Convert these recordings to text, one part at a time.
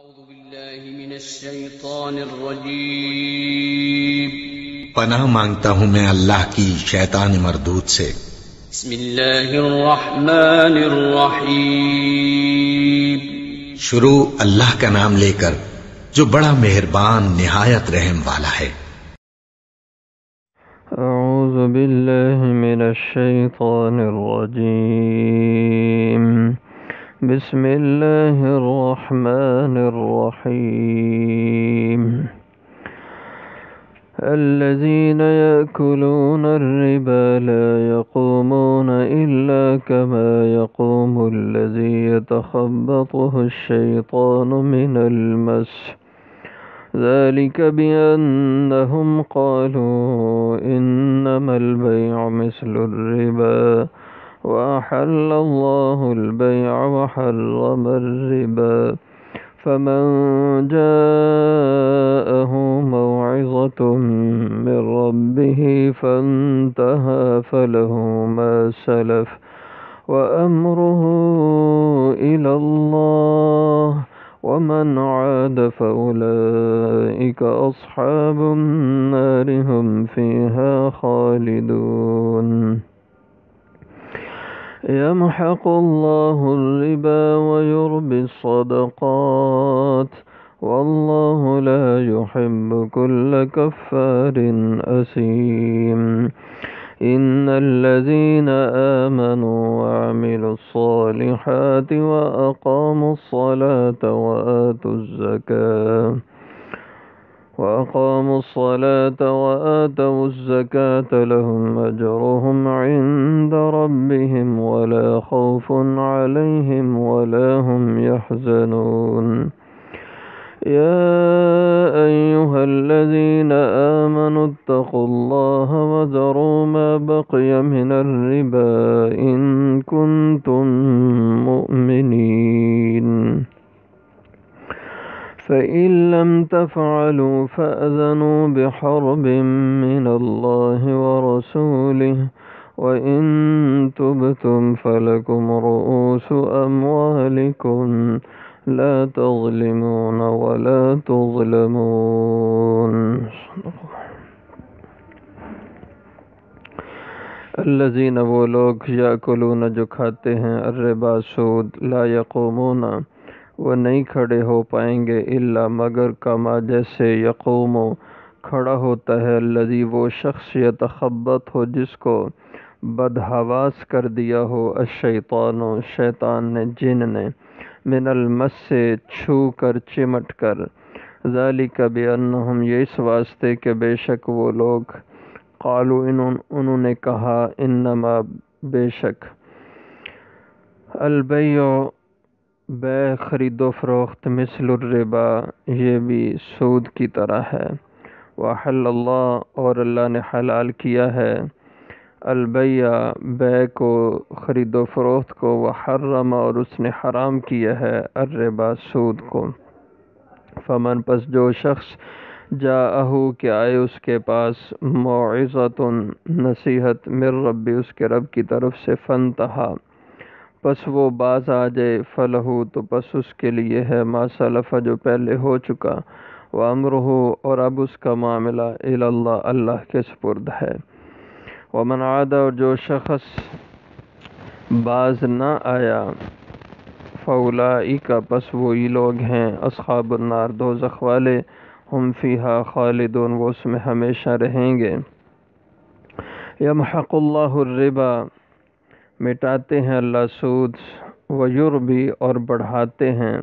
أعوذ بالله من الشيطان الرجيم. پناہ مانگتا ہوں میں اللہ کی شیطان مردود سے۔ بسم الله الرحمن الرحيم. شروع اللہ کا نام لے کر جو بڑا مہربان نہایت رحم والا ہے۔ اعوذ باللہ من الشیطان الرجیم، بسم اللہ الرحمن الرحیم۔ الذين يأكلون الربا لا يقومون إلا كما يقوم الذي يتخبطه الشيطان من المس، ذلك بأنهم قالوا إنما البيع مثل الربا وأحل الله البيع وحرم الربا، فمن جاءه موعظة من ربه فانتهى فله ما سلف وأمره إلى الله ومن عاد فأولئك أصحاب النار هم فيها خالدون۔ يمحق الله الربا ويربي الصدقات والله لا يحب كل كفار أثيم۔ إن الذين آمنوا وعملوا الصالحات وأقاموا الصلاة وآتوا الزكاة لهم أجرهم عند ربهم ولا خوف عليهم ولا هم يحزنون۔ يا أيها الذين آمنوا اتقوا الله وذروا ما بقي من الربا إن كنتم مؤمنين، فإن لم تفعلوا فأذنوا بحرب من الله ورسوله، وإن تبتم فلكم رؤوس أموالكم لا تظلمون ولا تظلمون۔ الذین وہ لوگ یاکلون جو کھاتے ہیں الربا سود، لا یقومون وہ نہیں کھڑے ہو پائیں گے الا مگر کما جیسے یقوم کھڑا ہوتا ہے الذی وہ شخص یتخبط ہو جس کو بدحواس کر دیا ہو الشیطان شیطان نے جن نے من المس سے چھو کر چمٹ کر، ذالک بانہم یہ اس واسطے کہ بے شک وہ لوگ قالو انہوں نے کہا انما بے شک البیع بے خرید و فروخت مثل الربا یہ بھی سود کی طرح ہے، وحل اللہ اور اللہ نے حلال کیا ہے البیع بے کو خرید و فروخت کو، وحرم اور اس نے حرام کیا ہے الربا سود کو۔ فمن پس جو شخص جاءہو کہ آئے اس کے پاس موعظۃ نصیحت من ربی اس کے رب کی طرف سے فانتہا پس وہ باز آ جائے فلہو تو پس اس کے لیے ہے ما سلف جو پہلے ہو چکا، وامرہ اور اب اس کا معاملہ الی اللہ اللہ کے سپرد ہے، ومن عاد اور جو شخص باز نہ آیا فاولئک پس وہی لوگ ہیں اصحاب النار دوزخ والے، ہم فیہا خالدون وہ اس میں ہمیشہ رہیں گے۔ یمحق اللہ الربا مٹاتے ہیں اللہ سود، ویربی اور بڑھاتے ہیں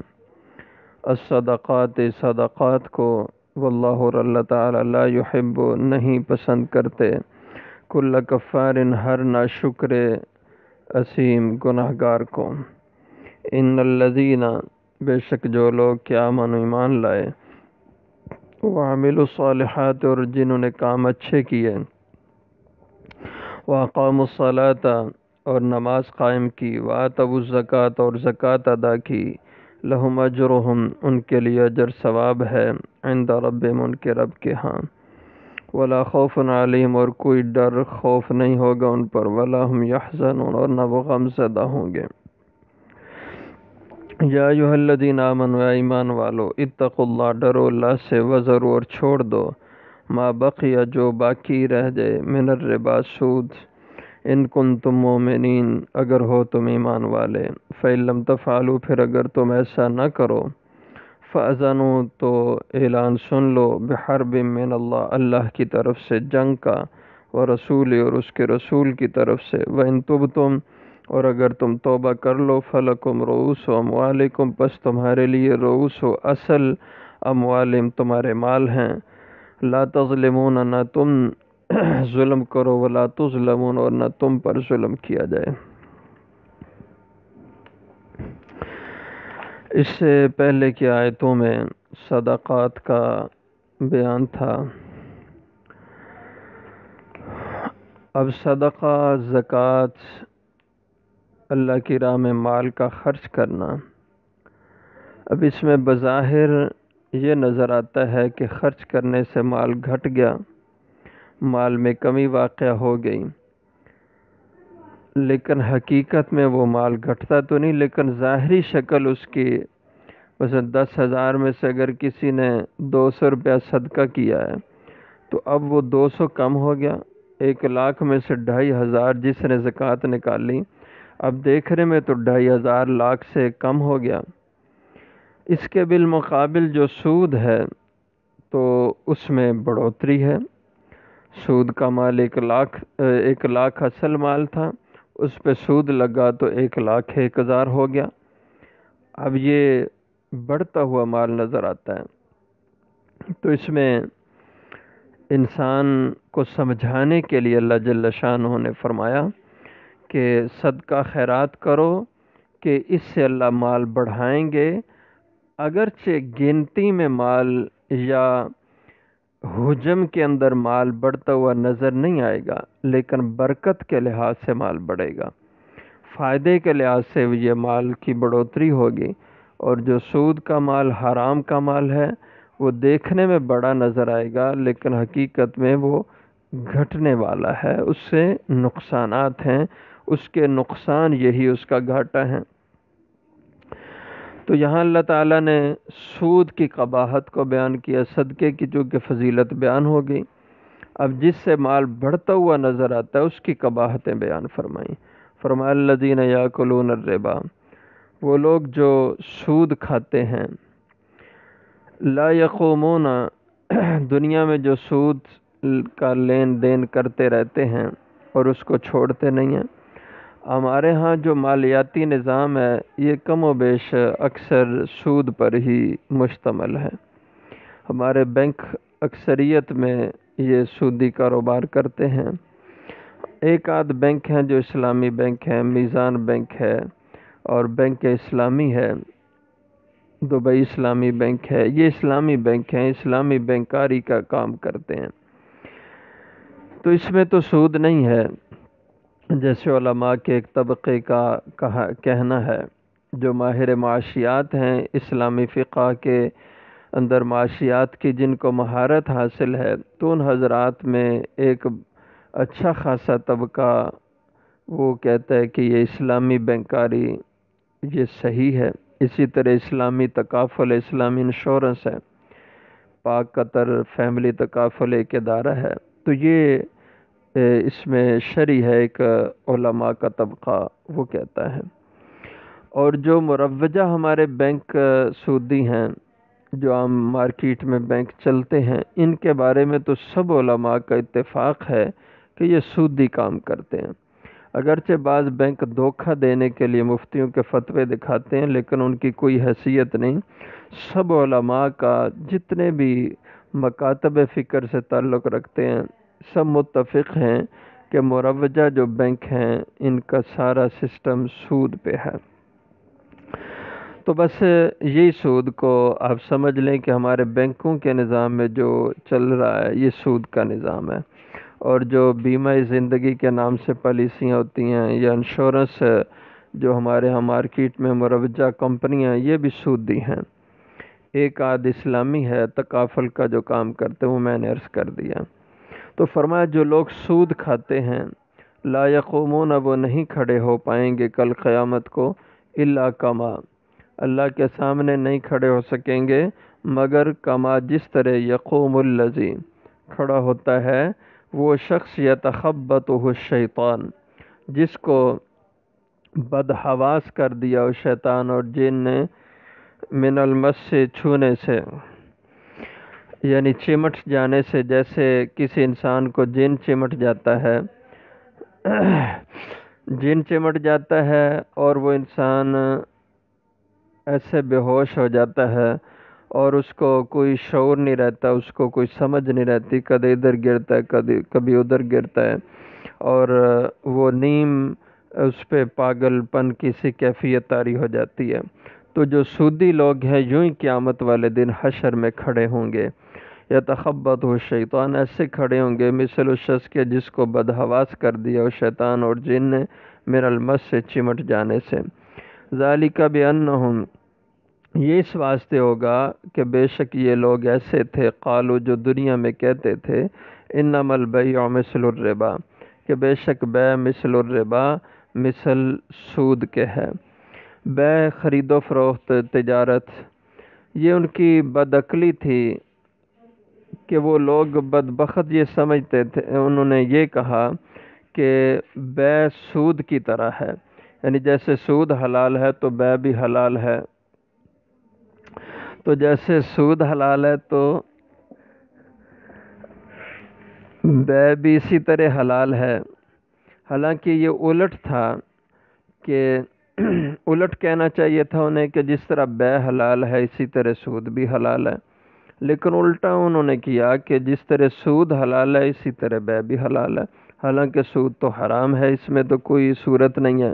الصدقات صدقات کو، واللہ اور اللہ تعالی لا یحب نہیں پسند کرتے کل کفار ہر ناشکر اثیم گناہگار کو۔ ان الذین بے شک جو لوگ کیا آمنوا ایمان لائے، وعملوا الصالحات اور جنہوں نے کام اچھے کیے، واقاموا الصلاۃ اور نماز قائم کی، وآتوا الزکوٰۃ اور زکوٰۃ ادا کی، لہم اجرہم ان کے لیے اجر ثواب ہے، عند ربہم ان کے رب کے ہاں، ولا خوف علیہم اور کوئی ڈر خوف نہیں ہوگا ان پر، ولا ہم یحزنون اور نہ وہ غم زدہ ہوں گے۔ یا ایھا الذین آمنوا اے ایمان والو اتقوا اللہ ڈرو اللہ سے وذروا اور چھوڑ دو ما بقی جو باقی رہ جائے من الربا سود ان کنتم مومنین اگر ہو تم ایمان والے فإن لم تفعلوا پھر اگر تم ایسا نہ کرو فأذنوا تو اعلان سن لو بحرب من اللہ اللہ کی طرف سے جنگ کا ورسول اور اس کے رسول کی طرف سے وإن تبتم اور اگر تم توبہ کر لو فلکم رؤوس اموالکم پس تمہارے لیے رؤوس و اصل اموالم تمہارے مال ہیں لا تظلمون نہ تم ظلم کرو ولا تظلمون اور نہ تم پر ظلم کیا جائے۔ اس سے پہلے کی آیتوں میں صدقات کا بیان تھا۔ اب صدقہ، زکوٰۃ، اللہ کی راہ میں مال کا خرچ کرنا، اب اس میں بظاہر یہ نظر آتا ہے کہ خرچ کرنے سے مال گھٹ گیا، مال میں کمی واقع ہو گئی، لیکن حقیقت میں وہ مال گھٹتا تو نہیں، لیکن ظاہری شکل اس کی مثلا 10,000 میں سے اگر کسی نے 200 روپیہ صدقہ کیا ہے تو اب وہ 200 کم ہو گیا، 1,00,000 میں سے 2,500 جس نے زکوٰۃ نکالی اب دیکھنے میں تو 2,500 لاکھ سے کم ہو گیا۔ اس کے بالمقابل جو سود ہے تو اس میں بڑھوتری ہے، سود کا مال 1,00,000 اصل مال تھا، اس پہ سود لگا تو 1,01,000 ہو گیا۔ اب یہ بڑھتا ہوا مال نظر آتا ہے، تو اس میں انسان کو سمجھانے کے لیے اللہ جل شانہ نے فرمایا کہ صدقہ خیرات کرو کہ اس سے اللہ مال بڑھائیں گے، اگرچہ گنتی میں مال یا حجم کے اندر مال بڑھتا ہوا نظر نہیں آئے گا، لیکن برکت کے لحاظ سے مال بڑھے گا، فائدے کے لحاظ سے یہ مال کی بڑھوتری ہوگی۔ اور جو سود کا مال حرام کا مال ہے وہ دیکھنے میں بڑا نظر آئے گا، لیکن حقیقت میں وہ گھٹنے والا ہے، اس سے نقصانات ہیں، اس کے نقصان یہی اس کا گھاٹا ہے۔ تو یہاں اللہ تعالیٰ نے سود کی قباحت کو بیان کیا، صدقے کی جو کہ فضیلت بیان ہو گئی، اب جس سے مال بڑھتا ہوا نظر آتا ہے اس کی قباحتیں بیان فرمائیں۔ فرمایا الذین یاکلون الربا، وہ لوگ جو سود کھاتے ہیں، لا یقومون، دنیا میں جو سود کا لین دین کرتے رہتے ہیں اور اس کو چھوڑتے نہیں ہیں۔ ہمارے ہاں جو مالیاتی نظام ہے یہ کم و بیش اکثر سود پر ہی مشتمل ہے، ہمارے بینک اکثریت میں یہ سودی کاروبار کرتے ہیں، ایک آدھ بینک ہیں جو اسلامی بینک ہیں، میزان بینک ہے اور بینک اسلامی ہے، دبئی اسلامی بینک ہے، یہ اسلامی بینک ہیں، اسلامی بینکاری کا کام کرتے ہیں، تو اس میں تو سود نہیں ہے۔ جیسے علماء کے ایک طبقے کا کہنا ہے جو ماہر معاشیات ہیں، اسلامی فقہ کے اندر معاشیات کی جن کو مہارت حاصل ہے، تو ان حضرات میں ایک اچھا خاصا طبقہ وہ کہتا ہے کہ یہ اسلامی بینکاری یہ صحیح ہے۔ اسی طرح اسلامی تکافل، اسلامی انشورنس ہے، پاک قطر فیملی تکافل ایک ادارہ ہے، تو یہ اس میں شرعی ہے، ایک علماء کا طبقہ وہ کہتا ہے۔ اور جو مروجہ ہمارے بینک سودی ہیں جو عام مارکیٹ میں بینک چلتے ہیں، ان کے بارے میں تو سب علماء کا اتفاق ہے کہ یہ سودی کام کرتے ہیں، اگرچہ بعض بینک دھوکہ دینے کے لیے مفتیوں کے فتوے دکھاتے ہیں لیکن ان کی کوئی حیثیت نہیں۔ سب علماء کا جتنے بھی مکاتب فکر سے تعلق رکھتے ہیں سب متفق ہیں کہ مروجہ جو بینک ہیں ان کا سارا سسٹم سود پہ ہے۔ تو بس یہی سود کو آپ سمجھ لیں کہ ہمارے بینکوں کے نظام میں جو چل رہا ہے یہ سود کا نظام ہے، اور جو بیمہ زندگی کے نام سے پالیسیاں ہوتی ہیں یا انشورنس جو ہمارے ہاں مارکیٹ میں مروجہ کمپنیاں یہ بھی سودی ہیں، ایک آدھ اسلامی ہے تکافل کا جو کام کرتے ہیں وہ میں نے عرض کر دیا۔ تو فرمایا جو لوگ سود کھاتے ہیں لا یقومون، وہ نہیں کھڑے ہو پائیں گے کل قیامت کو، الا کما، اللہ کے سامنے نہیں کھڑے ہو سکیں گے مگر کما جس طرح یقوم الذی کھڑا ہوتا ہے وہ شخص یتخبطہ الشیطان جس کو بدحواس کر دیا اس شیطان اور جن نے من المس سے چھونے سے، یعنی چمٹ جانے سے، جیسے کسی انسان کو جن چمٹ جاتا ہے جن چمٹ جاتا ہے اور وہ انسان ایسے بے ہوش ہو جاتا ہے اور اس کو کوئی شعور نہیں رہتا، اس کو کوئی سمجھ نہیں رہتی، کبھی ادھر گرتا ہے کبھی ادھر گرتا ہے، اور وہ نیم اس پہ پاگل پن کی سی کیفیت طاری ہو جاتی ہے۔ تو جو سودی لوگ ہیں یوں ہی قیامت والے دن حشر میں کھڑے ہوں گے، یتخبطہ الشیطان ایسے کھڑے ہوں گے مثل اس شخص کے جس کو بدحواس کر دیا وہ شیطان اور جن نے من المس سے چمٹ جانے سے۔ ذالک بانہم یہ اس واسطے ہوگا کہ بے شک یہ لوگ ایسے تھے، قالو جو دنیا میں کہتے تھے، انما البیع مثل الربا کہ بے شک بیع مثل الربا مثل سود کے ہے۔ بیع خرید و فروخت تجارت، یہ ان کی بدعقلی تھی کہ وہ لوگ بدبخت یہ سمجھتے تھے، انہوں نے یہ کہا کہ بیع سود کی طرح ہے، یعنی جیسے سود حلال ہے تو بیع بھی حلال ہے، تو جیسے سود حلال ہے تو بیع بھی اسی طرح حلال ہے۔ حالانکہ یہ الٹ تھا کہ الٹ کہنا چاہیے تھا انہیں کہ جس طرح بیع حلال ہے اسی طرح سود بھی حلال ہے، لیکن الٹا انہوں نے کیا کہ جس طرح سود حلال ہے اسی طرح بیع بھی حلال ہے، حالانکہ سود تو حرام ہے، اس میں تو کوئی صورت نہیں ہے۔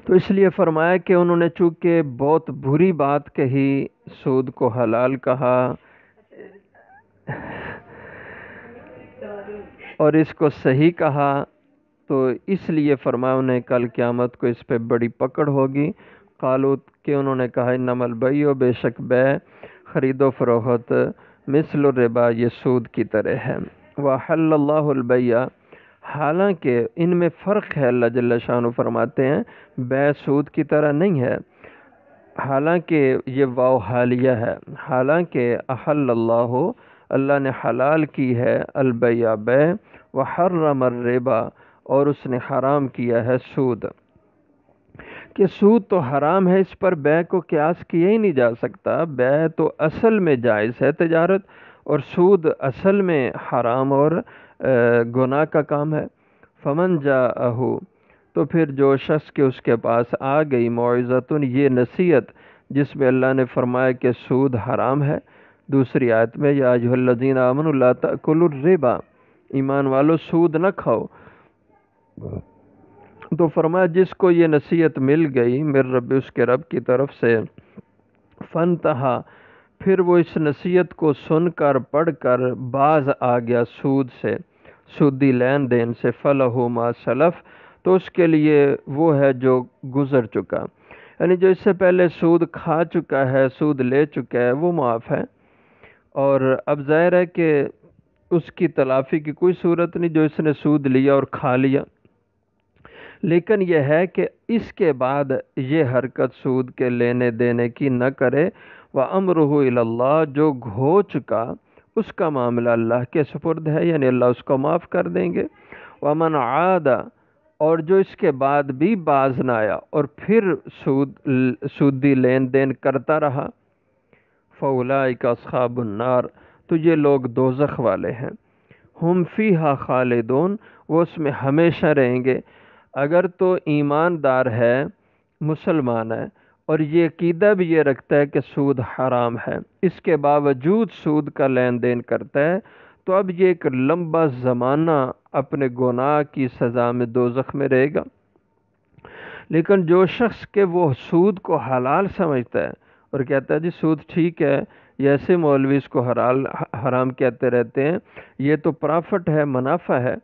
تو اس لیے فرمایا کہ انہوں نے چونکہ بہت بری بات کہی، سود کو حلال کہا اور اس کو صحیح کہا، تو اس لیے فرمایا انہیں کل قیامت کو اس پہ بڑی پکڑ ہوگی۔ قالو کہ انہوں نے کہا انما البیع بے شک بیع خرید و فروخت مثل الربا یہ سود کی طرح ہے۔ وحل اللہ البیع حالانکہ ان میں فرق ہے، اللہ جل شانہ فرماتے ہیں بیع سود کی طرح نہیں ہے، حالانکہ یہ واو حالیہ ہے، حالانکہ احل اللہ اللہ نے حلال کی ہے البیع بیع وحرم الربا اور اس نے حرام کیا ہے سود، کہ سود تو حرام ہے، اس پر بیع کو قیاس کیا ہی نہیں جا سکتا، بیع تو اصل میں جائز ہے تجارت، اور سود اصل میں حرام اور گناہ کا کام ہے۔ فمن جاءہ تو پھر جو شخص کے اس کے پاس آ گئی موعظۃ یہ نصیحت جس میں اللہ نے فرمایا کہ سود حرام ہے، دوسری آیت میں یا ایھا الذین آمنوا لا تأکلوا الربا ایمان والو سود نہ کھاؤ، تو فرمایا جس کو یہ نصیحت مل گئی میرے رب اس کے رب کی طرف سے، فانتہا پھر وہ اس نصیحت کو سن کر پڑھ کر باز آ گیا سود سے، سودی لین دین سے، فلہ ما سلف تو اس کے لیے وہ ہے جو گزر چکا، یعنی جو اس سے پہلے سود کھا چکا ہے، سود لے چکا ہے وہ معاف ہے، اور اب ظاہر ہے کہ اس کی تلافی کی کوئی صورت نہیں جو اس نے سود لیا اور کھا لیا، لیکن یہ ہے کہ اس کے بعد یہ حرکت سود کے لینے دینے کی نہ کرے، وَأَمْرُهُ إِلَى اللَّهِ جو ہو چکا اس کا معاملہ اللہ کے سپرد ہے، یعنی اللہ اس کو معاف کر دیں گے، وَمَنْ عَادَ اور جو اس کے بعد بھی باز نہ آیا اور پھر سودی لین دین کرتا رہا، فَأُولَٰئِكَ أَصْحَابُ النَّارِ تو یہ لوگ دوزخ والے ہیں، ہم فیہا خالدون وہ اس میں ہمیشہ رہیں گے۔ اگر تو ایماندار ہے، مسلمان ہے اور یہ عقیدہ بھی یہ رکھتا ہے کہ سود حرام ہے، اس کے باوجود سود کا لین دین کرتا ہے، تو اب یہ ایک لمبا زمانہ اپنے گناہ کی سزا میں دوزخ میں رہے گا۔ لیکن جو شخص کہ وہ سود کو حلال سمجھتا ہے اور کہتا ہے جی سود ٹھیک ہے، یہ ایسے مولوی اس کو حرام کہتے رہتے ہیں، یہ تو پرافٹ ہے، منافع ہے،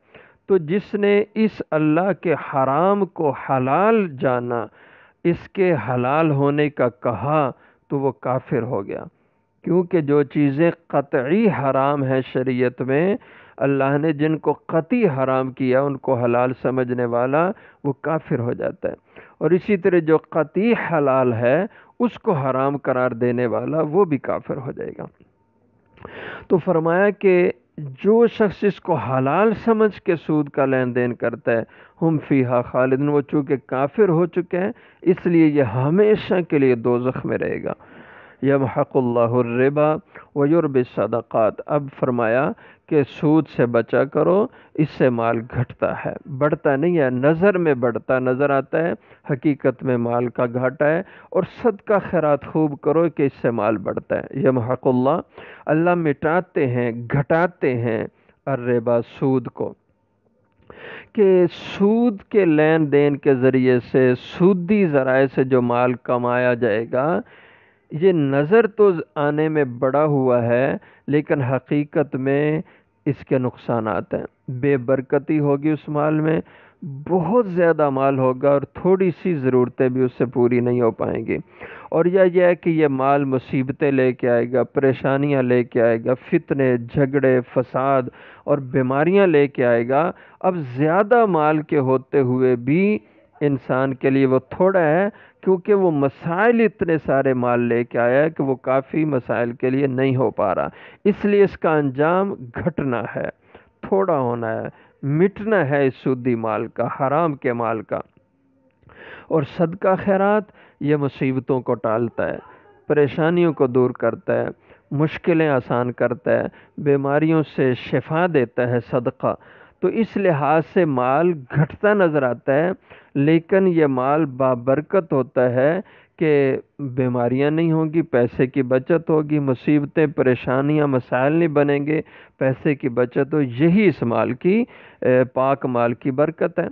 تو جس نے اس اللہ کے حرام کو حلال جانا، اس کے حلال ہونے کا کہا، تو وہ کافر ہو گیا، کیونکہ جو چیزیں قطعی حرام ہیں شریعت میں، اللہ نے جن کو قطعی حرام کیا ان کو حلال سمجھنے والا وہ کافر ہو جاتا ہے، اور اسی طرح جو قطعی حلال ہے اس کو حرام قرار دینے والا وہ بھی کافر ہو جائے گا۔ تو فرمایا کہ جو شخص اس کو حلال سمجھ کے سود کا لین دین کرتا ہے ہم فیہا خالدون، وہ چونکہ کافر ہو چکے ہیں اس لیے یہ ہمیشہ کے لیے دوزخ میں رہے گا۔ یمحق اللہ الربا ویربی الصدقات، اب فرمایا کہ سود سے بچا کرو، اس سے مال گھٹتا ہے، بڑھتا نہیں ہے، نظر میں بڑھتا نظر آتا ہے، حقیقت میں مال کا گھاٹا ہے۔ اور صدقہ خیرات خوب کرو کہ اس سے مال بڑھتا ہے۔ یمحق اللہ، اللہ مٹاتے ہیں، گھٹاتے ہیں الربا، سود کو، کہ سود کے لین دین کے ذریعے سے، سودی ذرائع سے جو مال کمایا جائے گا، یہ نظر تو آنے میں بڑا ہوا ہے لیکن حقیقت میں اس کے نقصانات ہیں۔ بے برکتی ہوگی اس مال میں، بہت زیادہ مال ہوگا اور تھوڑی سی ضرورتیں بھی اس سے پوری نہیں ہو پائیں گی۔ اور یہ ہے کہ یہ مال مصیبتیں لے کے آئے گا، پریشانیاں لے کے آئے گا، فتنے، جھگڑے، فساد اور بیماریاں لے کے آئے گا۔ اب زیادہ مال کے ہوتے ہوئے بھی انسان کے لیے وہ تھوڑا ہے، کیونکہ وہ مسائل اتنے سارے مال لے کے آیا ہے کہ وہ کافی مسائل کے لیے نہیں ہو پا رہا، اس لیے اس کا انجام گھٹنا ہے، تھوڑا ہونا ہے، مٹنا ہے اس سودی مال کا، حرام کے مال کا۔ اور صدقہ خیرات یہ مصیبتوں کو ٹالتا ہے، پریشانیوں کو دور کرتا ہے، مشکلیں آسان کرتا ہے، بیماریوں سے شفا دیتا ہے صدقہ۔ تو اس لحاظ سے مال گھٹتا نظر آتا ہے، لیکن یہ مال بابرکت ہوتا ہے کہ بیماریاں نہیں ہوں گی، پیسے کی بچت ہوگی، مصیبتیں، پریشانیاں، مسائل نہیں بنیں گے، پیسے کی بچت ہو، یہی اس مال کی، پاک مال کی برکت ہے۔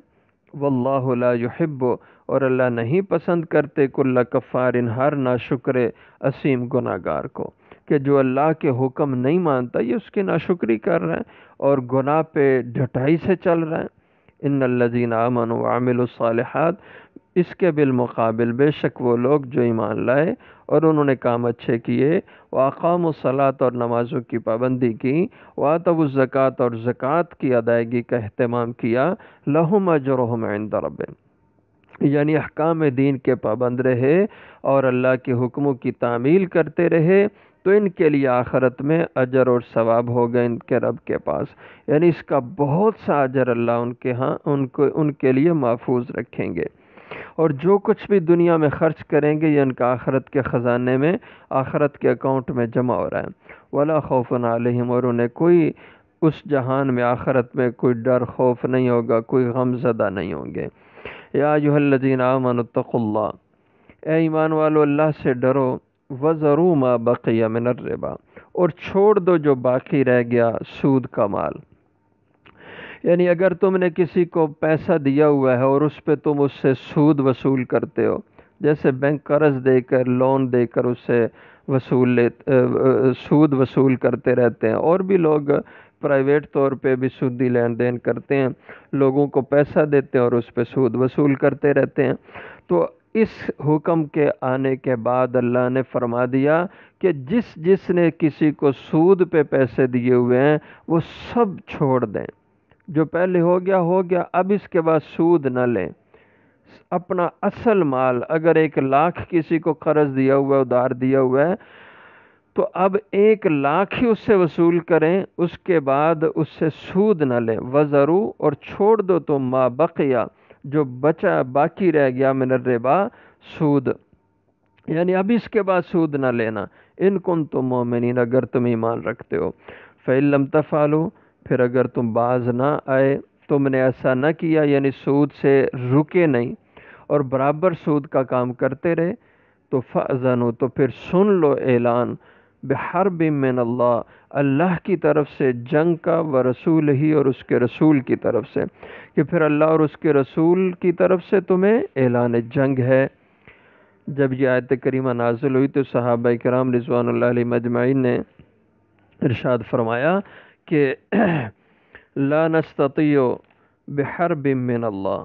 واللہ لا یحب، اور اللہ نہیں پسند کرتے کل کفار، ہر ناشکر اسیم گناہگار کو، کہ جو اللہ کے حکم نہیں مانتا یہ اس کی ناشکری کر رہا ہے اور گناہ پہ ڈھٹائی سے چل رہا ہے۔ ان الذین آمنوا وعملوا الصالحات، اس کے بالمقابل بے شک وہ لوگ جو ایمان لائے اور انہوں نے کام اچھے کیے، واقاموا الصلاۃ، اور نمازوں کی پابندی کی، وآتوا الزکوٰۃ، اور زکوٰۃ کی ادائیگی کا اہتمام کیا، لہم اجرہم عند ربہم، یعنی احکام دین کے پابند رہے اور اللہ کے حکموں کی تعمیل کرتے رہے، تو ان کے لیے آخرت میں اجر اور ثواب ہوگا ان کے رب کے پاس، یعنی اس کا بہت سا اجر اللہ ان کے ہاں ان کے لیے محفوظ رکھیں گے۔ اور جو کچھ بھی دنیا میں خرچ کریں گے یہ ان کا آخرت کے خزانے میں، آخرت کے اکاؤنٹ میں جمع ہو رہا ہے۔ ولا خوف علیہم، اور انہیں کوئی اس جہان میں، آخرت میں کوئی ڈر خوف نہیں ہوگا، کوئی غم زدہ نہیں ہوں گے۔ یا ایھا الذین آمنوا اتقوا اللہ، اے ایمان والو اللہ سے ڈرو، وذروا ما بقی من الربا، اور چھوڑ دو جو باقی رہ گیا سود کا مال۔ یعنی اگر تم نے کسی کو پیسہ دیا ہوا ہے اور اس پہ تم اس سے سود وصول کرتے ہو، جیسے بینک قرض دے کر، لون دے کر اس سے سود وصول کرتے رہتے ہیں، اور بھی لوگ پرائیویٹ طور پہ بھی سودی لین دین کرتے ہیں، لوگوں کو پیسہ دیتے ہیں اور اس پہ سود وصول کرتے رہتے ہیں۔ تو اس حکم کے آنے کے بعد اللہ نے فرما دیا کہ جس نے کسی کو سود پہ پیسے دیے ہوئے ہیں وہ سب چھوڑ دیں، جو پہلے ہو گیا، اب اس کے بعد سود نہ لیں۔ اپنا اصل مال، اگر 1,00,000 کسی کو قرض دیا ہوا ہے، ادھار دیا ہوا ہے، تو اب 1,00,000 ہی اس سے وصول کریں، اس کے بعد اس سے سود نہ لیں۔ وذروا، اور چھوڑ دو تم، ما بقیہ، جو بچا باقی رہ گیا، من الربا، سود، یعنی اب اس کے بعد سود نہ لینا، ان کنتم مؤمنین، اگر تم ایمان رکھتے ہو۔ فإن لم تفعلوا، پھر اگر تم باز نہ آئے، تم نے ایسا نہ کیا، یعنی سود سے رکے نہیں اور برابر سود کا کام کرتے رہے، تو فأذنوا، تو پھر سن لو اعلان، بحرب من اللہ، اللہ کی طرف سے جنگ کا، ورسول ہی، اور اس کے رسول کی طرف سے، کہ پھر اللہ اور اس کے رسول کی طرف سے تمہیں اعلان جنگ ہے۔ جب یہ آیت کریمہ نازل ہوئی تو صحابہ کرام رضوان اللہ علیہم اجمعین نے ارشاد فرمایا کہ لا نستطیع بحرب من اللہ،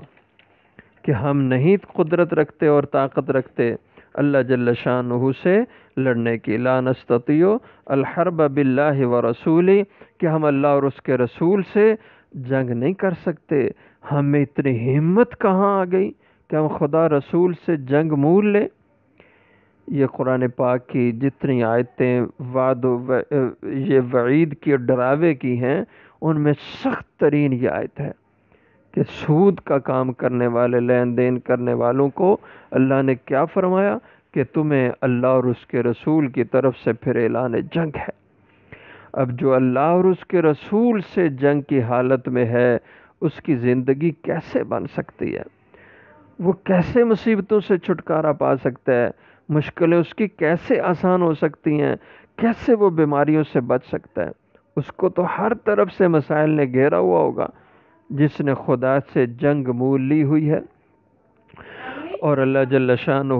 کہ ہم نہیں قدرت رکھتے اور طاقت رکھتے اللہ جل شانہ سے لڑنے کی، لا نستطیع الحرب باللہ ورسولہ، کہ ہم اللہ اور اس کے رسول سے جنگ نہیں کر سکتے۔ ہمیں اتنی ہمت کہاں آ گئی کہ ہم خدا رسول سے جنگ مول لیں؟ یہ قرآن پاک کی جتنی آیتیں یہ وعید کی اور ڈراوے کی ہیں، ان میں سخت ترین یہ آیت ہے کہ سود کا کام کرنے والے، لین دین کرنے والوں کو اللہ نے کیا فرمایا کہ تمہیں اللہ اور اس کے رسول کی طرف سے پھر اعلان جنگ ہے۔ اب جو اللہ اور اس کے رسول سے جنگ کی حالت میں ہے، اس کی زندگی کیسے بن سکتی ہے؟ وہ کیسے مصیبتوں سے چھٹکارا پا سکتا ہے؟ مشکلیں اس کی کیسے آسان ہو سکتی ہیں؟ کیسے وہ بیماریوں سے بچ سکتا ہے؟ اس کو تو ہر طرف سے مسائل نے گھیرا ہوا ہوگا، جس نے خدا سے جنگ مول لی ہوئی ہے۔ اور اللہ جل شانہ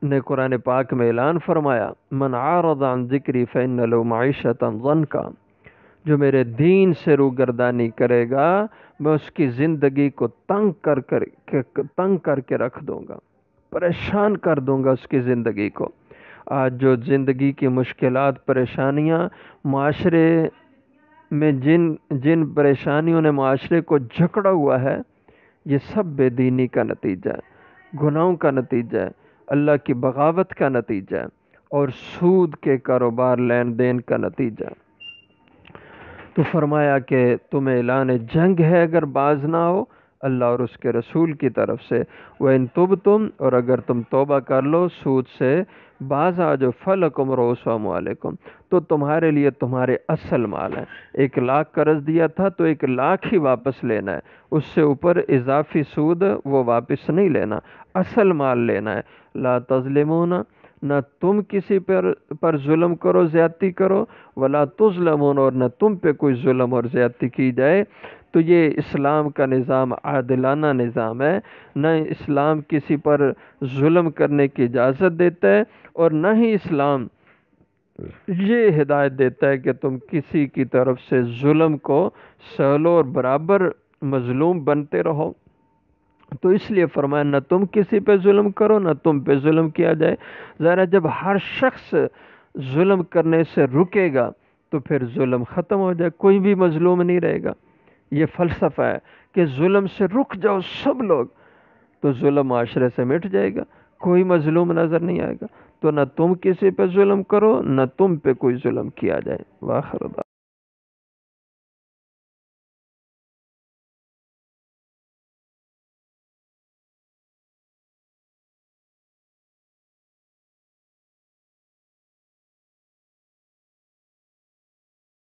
نے قرآن پاک میں اعلان فرمایا، من عارض عن ذکری فإن له معیشۃ ضنکا، جو میرے دین سے روگردانی کرے گا میں اس کی زندگی کو تنگ کر کے رکھ دوں گا، پریشان کر دوں گا اس کی زندگی کو۔ آج جو زندگی کی مشکلات، پریشانیاں، معاشرے میں جن پریشانیوں نے معاشرے کو جکڑا ہوا ہے، یہ سب بے دینی کا نتیجہ ہے، گناہوں کا نتیجہ ہے، اللہ کی بغاوت کا نتیجہ ہے، اور سود کے کاروبار، لین دین کا نتیجہ ہے۔ تو فرمایا کہ تمہیں اعلان جنگ ہے اگر باز نہ ہو اللہ اور اس کے رسول کی طرف سے، وَإِن تُبْتُمْ، اور اگر تم توبہ کر لو سود سے باز آ جو، فَلَكُمْ رُءُوسُ أَمْوَالِكُمْ، تو تمہارے لیے تمہارے اصل مال ہے۔ 1,00,000 قرض دیا تھا تو 1,00,000 ہی واپس لینا ہے، اس سے اوپر اضافی سود وہ واپس نہیں لینا، اصل مال لینا ہے۔ لا تظلمون، نہ تم کسی پر ظلم کرو، زیادتی کرو، ولا تظلمون، اور نہ تم پہ کوئی ظلم اور زیادتی کی جائے۔ تو یہ اسلام کا نظام عادلانہ نظام ہے، نہ اسلام کسی پر ظلم کرنے کی اجازت دیتا ہے، اور نہ ہی اسلام یہ ہدایت دیتا ہے کہ تم کسی کی طرف سے ظلم کو سہلو اور برابر مظلوم بنتے رہو۔ تو اس لیے فرمایا نہ تم کسی پہ ظلم کرو، نہ تم پہ ظلم کیا جائے۔ ذرا جب ہر شخص ظلم کرنے سے رکے گا تو پھر ظلم ختم ہو جائے، کوئی بھی مظلوم نہیں رہے گا۔ یہ فلسفہ ہے کہ ظلم سے رک جاؤ سب لوگ، تو ظلم معاشرے سے مٹ جائے گا، کوئی مظلوم نظر نہیں آئے گا۔ تو نہ تم کسی پہ ظلم کرو، نہ تم پہ کوئی ظلم کیا جائے۔ وآخر